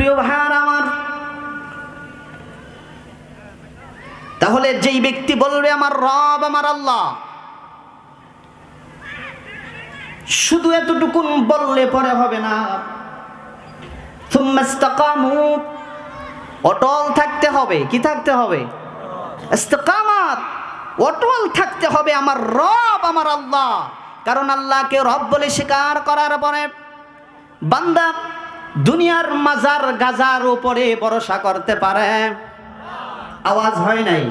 প্রিয় ভাইয়ার আমার, তাহলে যেই ব্যক্তি বলবে আমার রব আমার আল্লাহ, শুধু এতটুকু বললে পরে হবে না, সুম্মা ইসতাকামু, অটল থাকতে হবে। কি থাকতে হবে? ইস্তিকামাত, অটল থাকতে হবে আমার রব আমার আল্লাহ। কারণ আল্লাহকে রব বলে স্বীকার করার পরে বান্দা দুনিয়ার মাজার গাজার উপরে ভরসা করতে পারে? আওয়াজ হয় নাই?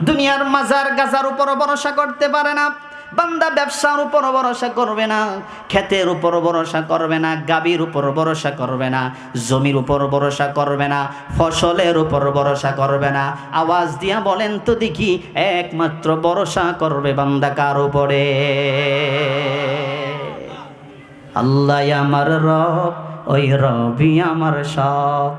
দুনিয়ার মাজার গাজার উপর ভরসা করতে পারে না। বান্দা ব্যবসার উপর ভরসা করবে না, ক্ষেতের উপর ভরসা করবে না, গাভীর উপর ভরসা করবে না, জমির উপর ভরসা করবে না, ফসলের উপর ভরসা করবে না। আওয়াজ দিয়া বলেন তো দেখি, একমাত্র ভরসা করবে বান্দা কার উপরে? আল্লাহ আমার রব, ওই রবি আমার সব।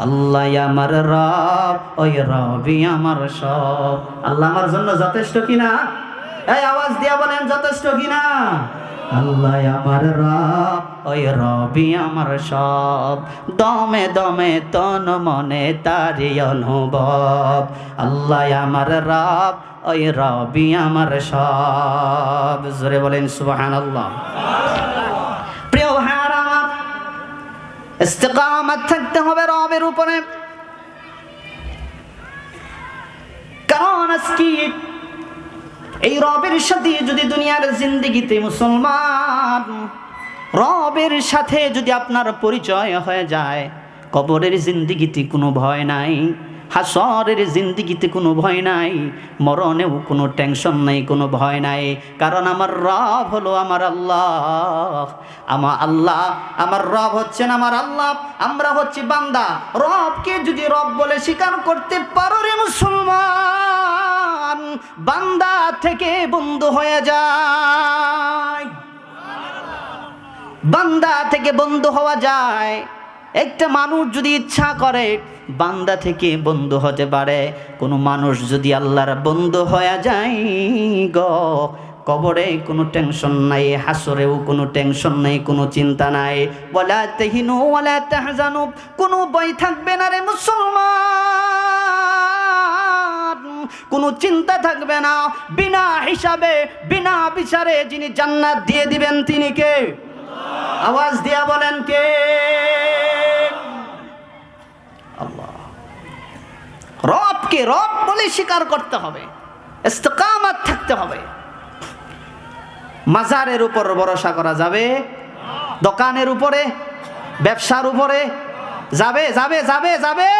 আল্লাহ আমার রব, ওই রবি আমার সব। আল্লাহ আমার জন্য যথেষ্ট কিনা? এই আওয়াজ দিয়া বলেন যথেষ্ট কিনা? আল্লাহ আমার রব, ওই রবি আমার সব। দমে দমে তন মনে তারি অনুভব। আল্লাহ আমার রব, ওই রবি আমার সব। জোরে বলেন সুবহানাল্লাহ। প্রিয় ভাইয়ারা আমার, ইস্তিকামাত থাকতে হবে রবের উপরে। কারণ আজকে এই রবের সাথে যদি দুনিয়ার জিন্দেগিতে মুসলমান, রবের সাথে যদি আপনার পরিচয় হয়ে যায়, কবরের জিন্দেগিতে কোনো ভয় নাই, হাসরের জিন্দেগিতে কোনো ভয় নাই, মরণেও কোনো টেনশন নাই, কোনো ভয় নাই। কারণ আমার রব হলো আমার আল্লাহ। আমার আল্লাহ, আমার রব হচ্ছেন আমার আল্লাহ, আমরা হচ্ছি বান্দা। রবকে যদি রব বলে স্বীকার করতে পারো রে মুসলমান, বান্দা থেকে বন্ধু হয়ে যায়। বান্দা থেকে বন্ধু হওয়া যায়। একটা মানুষ যদি ইচ্ছা করে বান্দা থেকে বন্ধু হতে পারে। কোনো মানুষ যদি আল্লাহর বন্ধু হয়ে যায় গো, কবরে কোনো টেনশন নাই, হাসরেও কোনো টেনশন নাই, কোনো চিন্তা নাই। ওয়ালা তাহিনু ওয়ালা তাহজানু, কোনো ভয় থাকবে না রে মুসলমান, কোনো চিন্তা থাকবে না। বিনা হিসাবে বিনা বিচারে যিনি জান্নাত দিয়ে দিবেন তিনি কে? আওয়াজ দিয়া বলেন কে? আল্লাহ। রবকে রব বলে স্বীকার করতে হবে, ইস্তিকামাত থাকতে হবে। মাজারের উপর ভরসা করা যাবে? দোকানের উপরে, ব্যবসার উপরে যাবে? যাবে যাবে যাবে